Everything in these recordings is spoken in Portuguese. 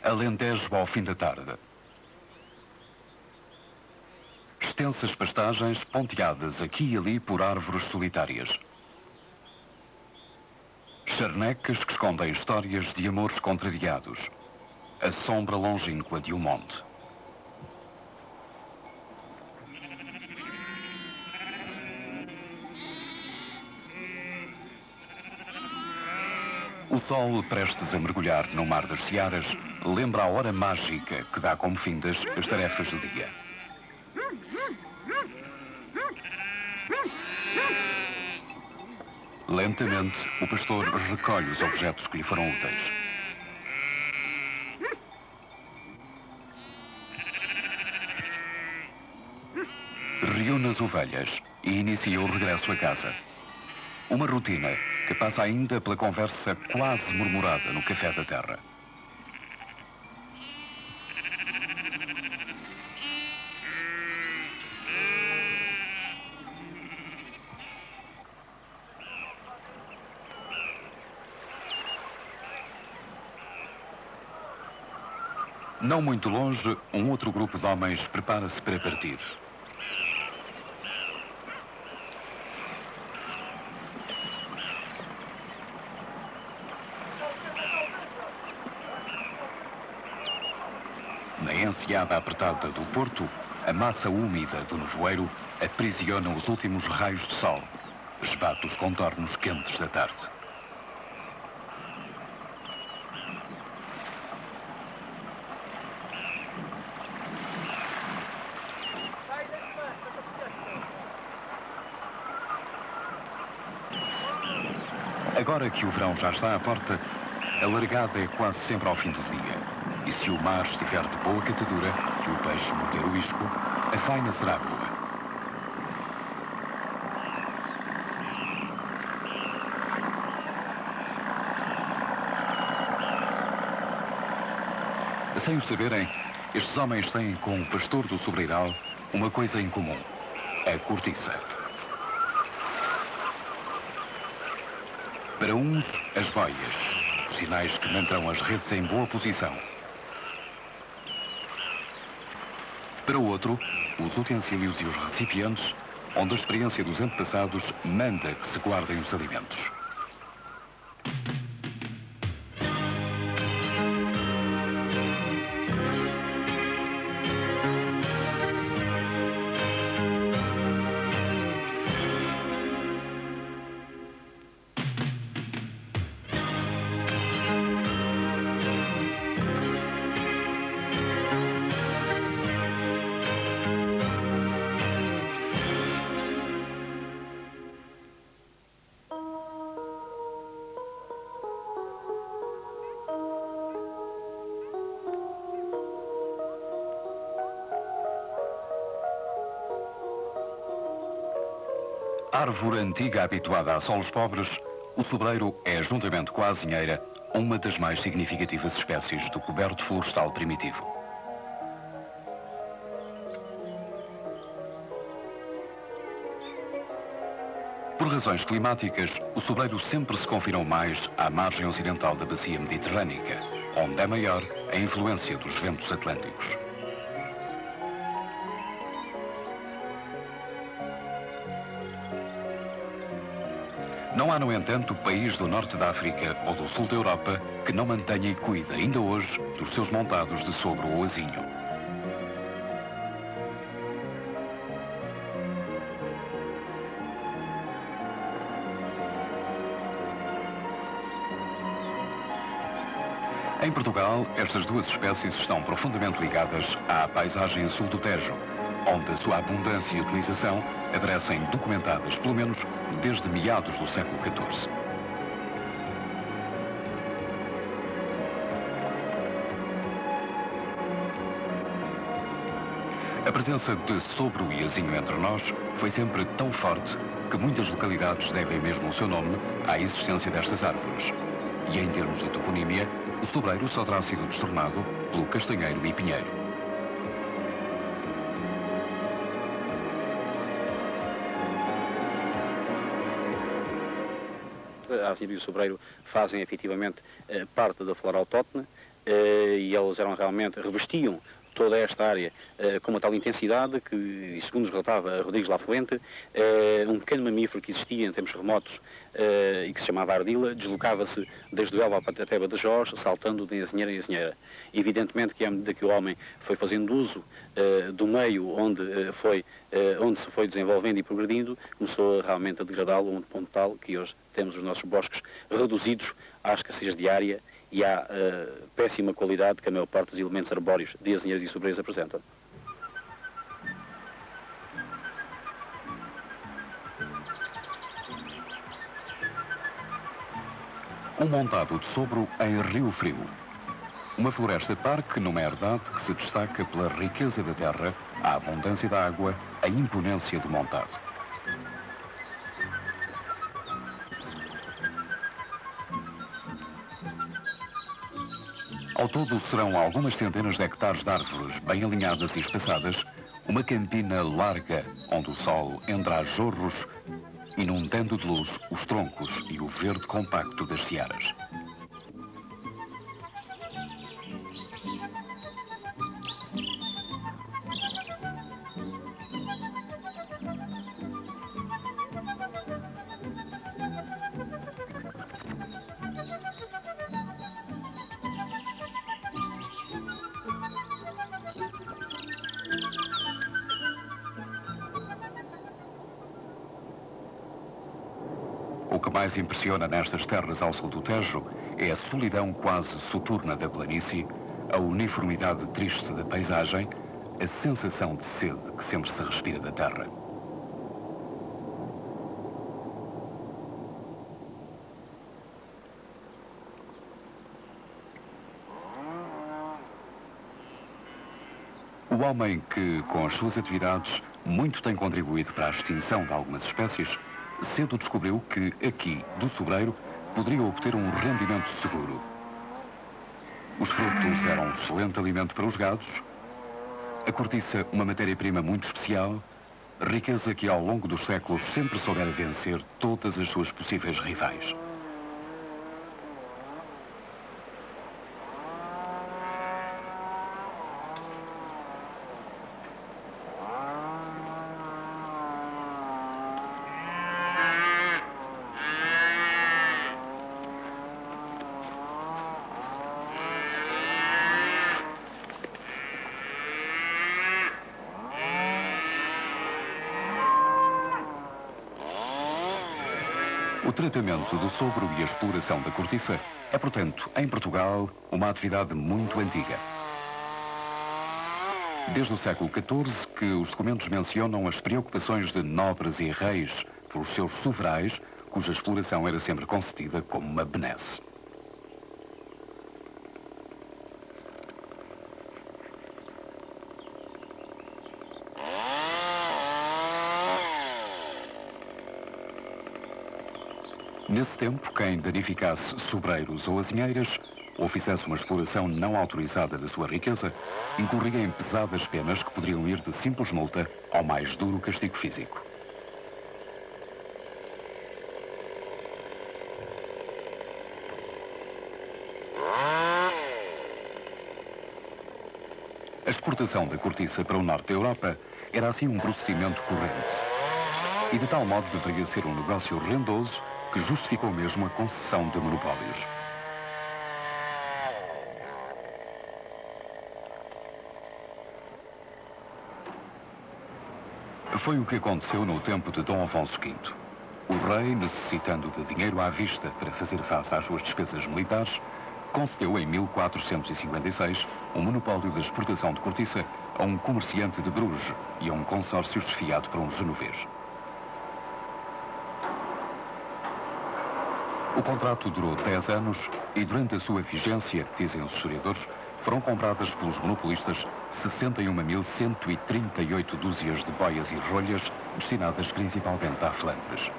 Alentejo ao fim da tarde. Extensas pastagens ponteadas aqui e ali por árvores solitárias. Charnecas que escondem histórias de amores contrariados. A sombra longínqua de um monte. O sol, prestes a mergulhar no mar das searas, lembra a hora mágica que dá como findas as tarefas do dia. Lentamente, o pastor recolhe os objetos que lhe foram úteis. Reúne as ovelhas e inicia o regresso a casa. Uma rotina que passa ainda pela conversa quase murmurada no café da terra. Não muito longe, um outro grupo de homens prepara-se para partir. Na enseada apertada do porto, a massa úmida do nevoeiro aprisiona os últimos raios de sol, esbate os contornos quentes da tarde. Agora que o verão já está à porta, a largada é quase sempre ao fim do dia. E se o mar estiver de boa catadura e o peixe morder o isco, a faina será boa. Sem o saberem, estes homens têm com o pastor do sobreiral uma coisa em comum: a cortiça. Para uns, as boias, os sinais que mantêm as redes em boa posição. Para o outro, os utensílios e os recipientes, onde a experiência dos antepassados manda que se guardem os alimentos. Árvore antiga habituada a solos pobres, o sobreiro é, juntamente com a azinheira, uma das mais significativas espécies do coberto florestal primitivo. Por razões climáticas, o sobreiro sempre se confinou mais à margem ocidental da bacia mediterrânica, onde é maior a influência dos ventos atlânticos. Não há, no entanto, país do norte da África ou do sul da Europa que não mantenha e cuide, ainda hoje, dos seus montados de sogro ou azinho. Em Portugal, estas duas espécies estão profundamente ligadas à paisagem sul do Tejo, onde a sua abundância e utilização aparecem documentadas, pelo menos, desde meados do século XIV. A presença de sobro e azinho entre nós foi sempre tão forte que muitas localidades devem mesmo o seu nome à existência destas árvores. E em termos de toponímia, o sobreiro só terá sido destornado pelo castanheiro e pinheiro. A azinheira e o sobreiro fazem efetivamente parte da flora autóctone, e eles eram realmente, revestiam toda esta área com uma tal intensidade que, e segundo nos relatava Rodrigues Lafuente, um pequeno mamífero que existia em tempos remotos e que se chamava ardila, deslocava-se desde o Elva até Badajoz, saltando de engenheira em engenheira. Evidentemente que à medida que o homem foi fazendo uso do meio onde se foi desenvolvendo e progredindo, começou realmente a degradá-lo a um ponto tal que hoje temos os nossos bosques reduzidos à escassez diária e à péssima qualidade que a maior parte dos elementos arbóreos de azinheiros e sobreiros apresentam. Um montado de sobro em Rio Frio. Uma floresta-parque numa herdade que se destaca pela riqueza da terra, a abundância da água, a imponência do montado. Ao todo serão algumas centenas de hectares de árvores bem alinhadas e espaçadas, uma campina larga onde o sol entra a jorros, inundando de luz os troncos e o verde compacto das searas. O que mais impressiona nestas terras ao sul do Tejo é a solidão quase soturna da planície, a uniformidade triste da paisagem, a sensação de sede que sempre se respira da terra. O homem que, com as suas atividades, muito tem contribuído para a extinção de algumas espécies, cedo descobriu que aqui, do sobreiro, poderia obter um rendimento seguro. Os frutos eram um excelente alimento para os gados, a cortiça uma matéria-prima muito especial, riqueza que ao longo dos séculos sempre soubera vencer todas as suas possíveis rivais. O tratamento do sobro e a exploração da cortiça é, portanto, em Portugal, uma atividade muito antiga. Desde o século XIV que os documentos mencionam as preocupações de nobres e reis pelos seus soverais, cuja exploração era sempre concedida como uma benesse. Nesse tempo, quem danificasse sobreiros ou azinheiras, ou fizesse uma exploração não autorizada da sua riqueza, incorria em pesadas penas que poderiam ir de simples multa ao mais duro castigo físico. A exportação da cortiça para o norte da Europa era assim um procedimento corrente. E de tal modo deveria ser um negócio rendoso que justificou mesmo a concessão de monopólios. Foi o que aconteceu no tempo de Dom Afonso V. O rei, necessitando de dinheiro à vista para fazer face às suas despesas militares, concedeu em 1456 um monopólio da exportação de cortiça a um comerciante de Bruges e a um consórcio chefiado por um genovês. O contrato durou 10 anos e durante a sua vigência, dizem os historiadores, foram compradas pelos monopolistas 61.138 dúzias de boias e rolhas destinadas principalmente à Flandres.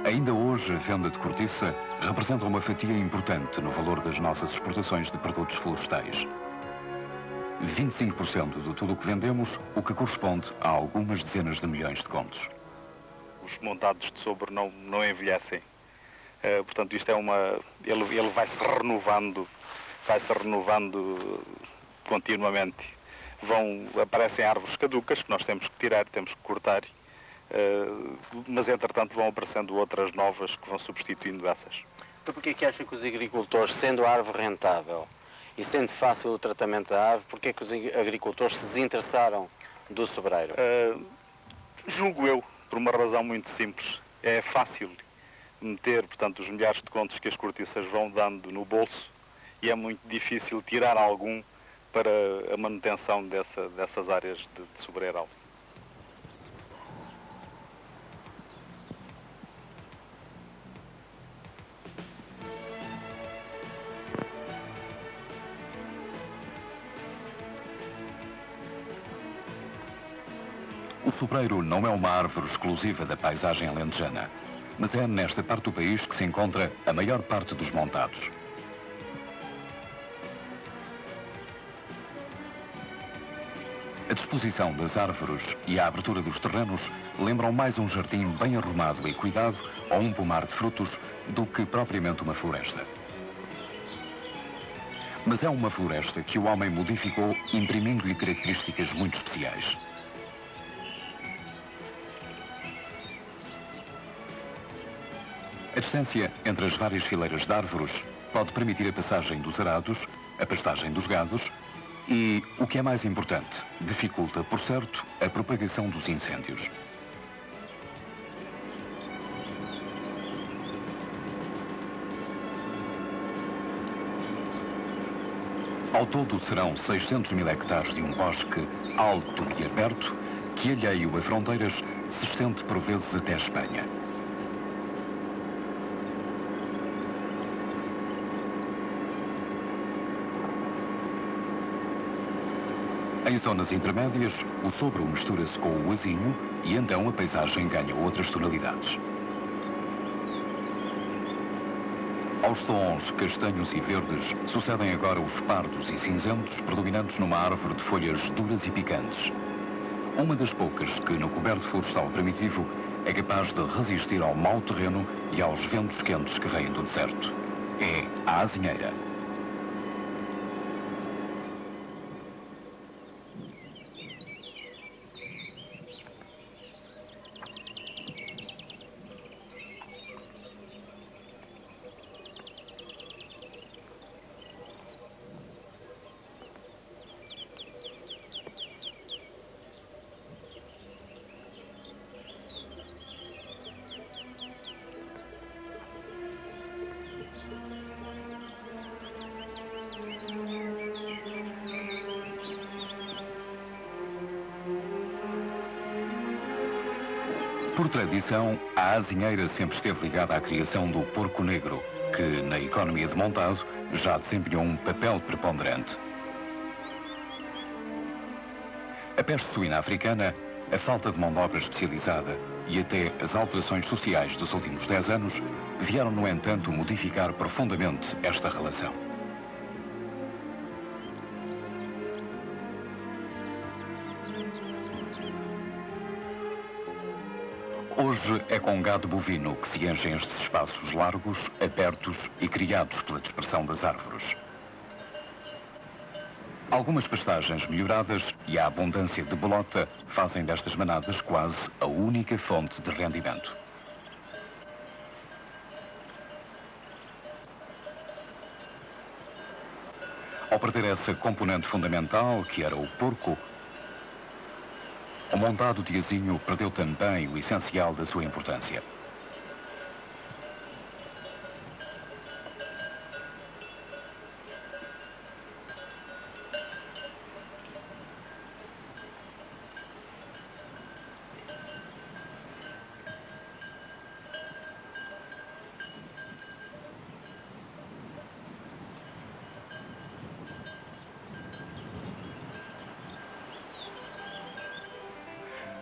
Ainda hoje, a venda de cortiça representa uma fatia importante no valor das nossas exportações de produtos florestais. 25% de tudo o que vendemos, o que corresponde a algumas dezenas de milhões de contos. Os montados de sobre não envelhecem. Portanto, isto é ele vai-se renovando continuamente. Aparecem árvores caducas que nós temos que tirar, temos que cortar, mas entretanto vão aparecendo outras novas que vão substituindo essas. Então porquê é que acha que os agricultores, sendo a árvore rentável e sendo fácil o tratamento da árvore, porquê é que os agricultores se desinteressaram do sobreiro? Julgo eu, por uma razão muito simples. É fácil meter, portanto, os milhares de contos que as cortiças vão dando no bolso e é muito difícil tirar algum para a manutenção dessas áreas de sobreiral. O sobreiro não é uma árvore exclusiva da paisagem alentejana, mas é nesta parte do país que se encontra a maior parte dos montados. A disposição das árvores e a abertura dos terrenos lembram mais um jardim bem arrumado e cuidado ou um pomar de frutos do que propriamente uma floresta. Mas é uma floresta que o homem modificou, imprimindo-lhe características muito especiais. A distância entre as várias fileiras de árvores pode permitir a passagem dos arados, a pastagem dos gados e, o que é mais importante, dificulta, por certo, a propagação dos incêndios. Ao todo serão 600 mil hectares de um bosque alto e aberto que, alheio a fronteiras, se estende por vezes até a Espanha. Em zonas intermédias, o sobro mistura-se com o azinho e então a paisagem ganha outras tonalidades. Aos tons castanhos e verdes sucedem agora os pardos e cinzentos predominantes numa árvore de folhas duras e picantes. Uma das poucas que no coberto florestal primitivo é capaz de resistir ao mau terreno e aos ventos quentes que vêm do deserto. É a azinheira. Por tradição, a azinheira sempre esteve ligada à criação do porco negro, que, na economia de montado, já desempenhou um papel preponderante. A peste suína africana, a falta de mão de obra especializada e até as alterações sociais dos últimos 10 anos vieram, no entanto, modificar profundamente esta relação. Hoje é com gado bovino que se enchem estes espaços largos, abertos e criados pela dispersão das árvores. Algumas pastagens melhoradas e a abundância de bolota fazem destas manadas quase a única fonte de rendimento. Ao perder essa componente fundamental, que era o porco, o montado de azinho perdeu também o essencial da sua importância.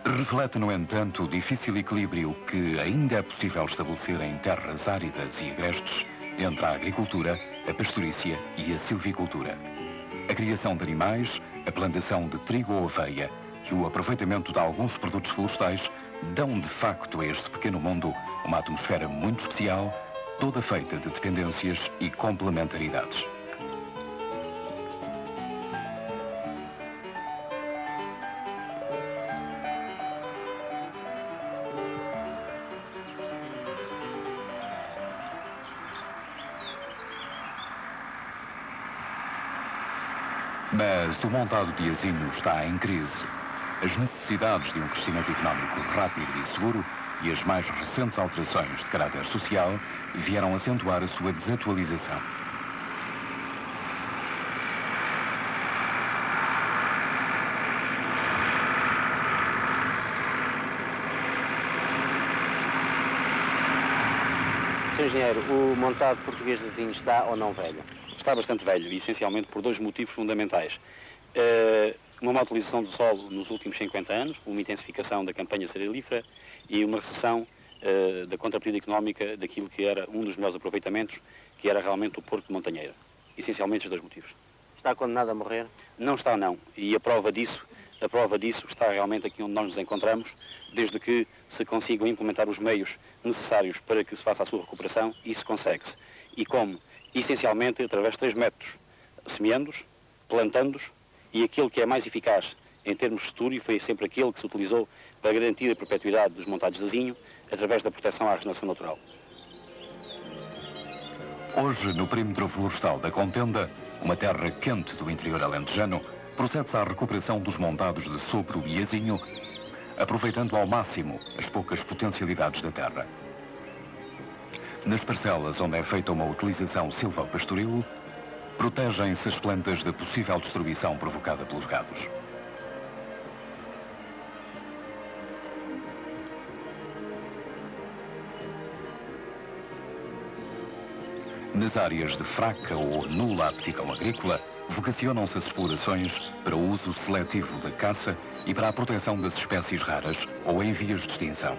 Reflete, no entanto, o difícil equilíbrio que ainda é possível estabelecer em terras áridas e agrestes entre a agricultura, a pastorícia e a silvicultura. a criação de animais, a plantação de trigo ou aveia e o aproveitamento de alguns produtos florestais dão de facto a este pequeno mundo uma atmosfera muito especial, toda feita de dependências e complementaridades. Mas o montado de asinho está em crise. As necessidades de um crescimento económico rápido e seguro e as mais recentes alterações de caráter social vieram acentuar a sua desatualização. Sr. Engenheiro, o montado português de asinho está ou não velho? Está bastante velho, essencialmente por dois motivos fundamentais. Uma má utilização do solo nos últimos 50 anos, uma intensificação da campanha cerealífera e uma recessão da contrapartida económica daquilo que era um dos melhores aproveitamentos, que era realmente o Porto de Montanheira. Essencialmente os dois motivos. Está condenado a morrer? Não está, não. E a prova disso está realmente aqui onde nós nos encontramos, desde que se consigam implementar os meios necessários para que se faça a sua recuperação, e isso consegue-se. E como? Essencialmente através de 3 métodos: semeando-os, plantando-os, e aquele que é mais eficaz em termos futuros, e foi sempre aquele que se utilizou para garantir a perpetuidade dos montados de asinho, através da proteção à regeneração natural. Hoje, no perímetro florestal da Contenda, uma terra quente do interior alentejano, procede-se à recuperação dos montados de sopro e asinho, aproveitando ao máximo as poucas potencialidades da terra. Nas parcelas onde é feita uma utilização silvopastoril, protegem-se as plantas da possível destruição provocada pelos gados. Nas áreas de fraca ou nula aptidão agrícola, vocacionam-se as explorações para o uso seletivo da caça e para a proteção das espécies raras ou em vias de extinção.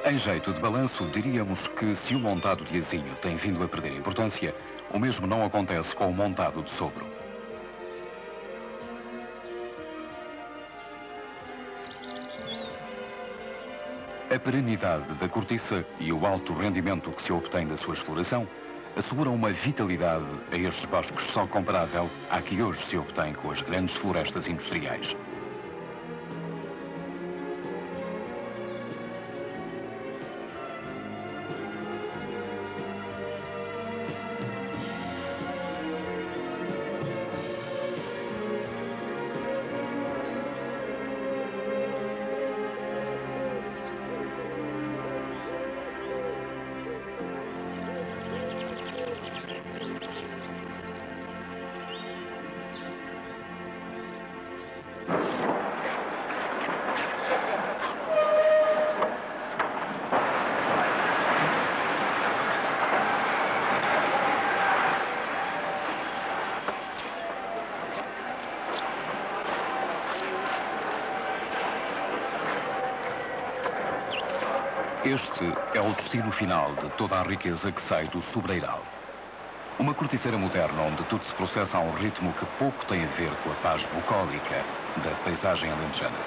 Em jeito de balanço, diríamos que se o montado de asinho tem vindo a perder importância, o mesmo não acontece com o montado de sopro. A perenidade da cortiça e o alto rendimento que se obtém da sua exploração asseguram uma vitalidade a estes bosques só comparável à que hoje se obtém com as grandes florestas industriais. Este é o destino final de toda a riqueza que sai do sobreiral. Uma corticeira moderna onde tudo se processa a um ritmo que pouco tem a ver com a paz bucólica da paisagem alentejana.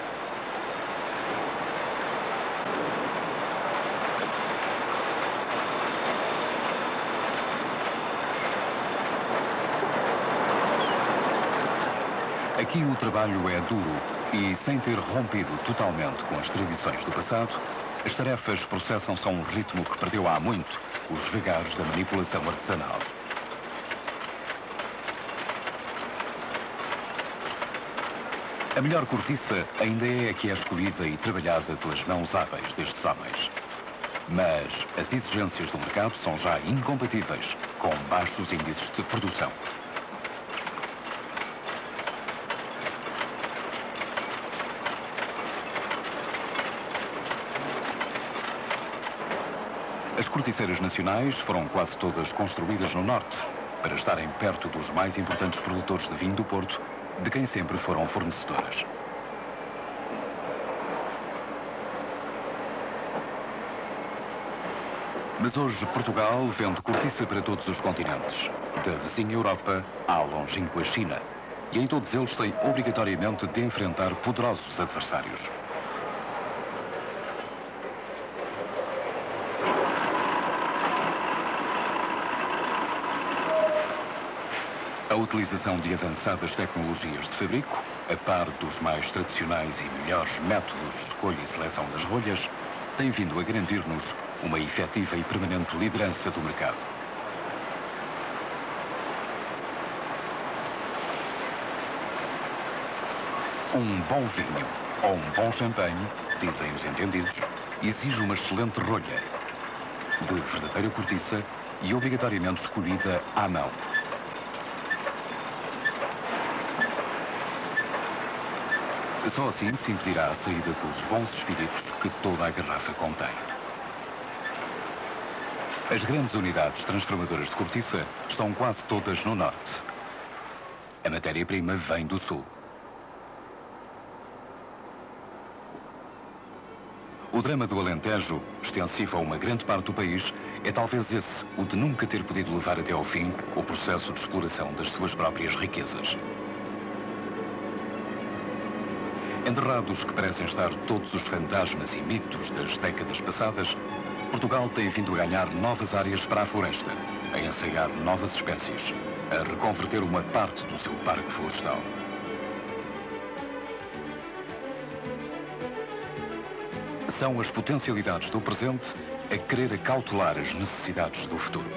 Aqui o trabalho é duro e, sem ter rompido totalmente com as tradições do passado, as tarefas processam-se a um ritmo que perdeu há muito os vegares da manipulação artesanal. A melhor cortiça ainda é a que é escolhida e trabalhada pelas mãos hábeis destes homens. Mas as exigências do mercado são já incompatíveis com baixos índices de produção. As corticeiras nacionais foram quase todas construídas no norte, para estarem perto dos mais importantes produtores de vinho do Porto, de quem sempre foram fornecedoras. Mas hoje Portugal vende cortiça para todos os continentes, da vizinha Europa à longínqua China, e em todos eles tem obrigatoriamente de enfrentar poderosos adversários. A utilização de avançadas tecnologias de fabrico, a par dos mais tradicionais e melhores métodos de escolha e seleção das rolhas, tem vindo a garantir-nos uma efetiva e permanente liderança do mercado. Um bom vinho ou um bom champanhe, dizem os entendidos, exige uma excelente rolha, de verdadeira cortiça e obrigatoriamente escolhida à mão. Só assim se impedirá a saída dos bons espíritos que toda a garrafa contém. As grandes unidades transformadoras de cortiça estão quase todas no norte. A matéria-prima vem do sul. O drama do Alentejo, extensivo a uma grande parte do país, é talvez esse, o de nunca ter podido levar até ao fim o processo de exploração das suas próprias riquezas. Enterrados que parecem estar todos os fantasmas e mitos das décadas passadas, Portugal tem vindo a ganhar novas áreas para a floresta, a ensaiar novas espécies, a reconverter uma parte do seu parque florestal. São as potencialidades do presente a querer acautelar as necessidades do futuro.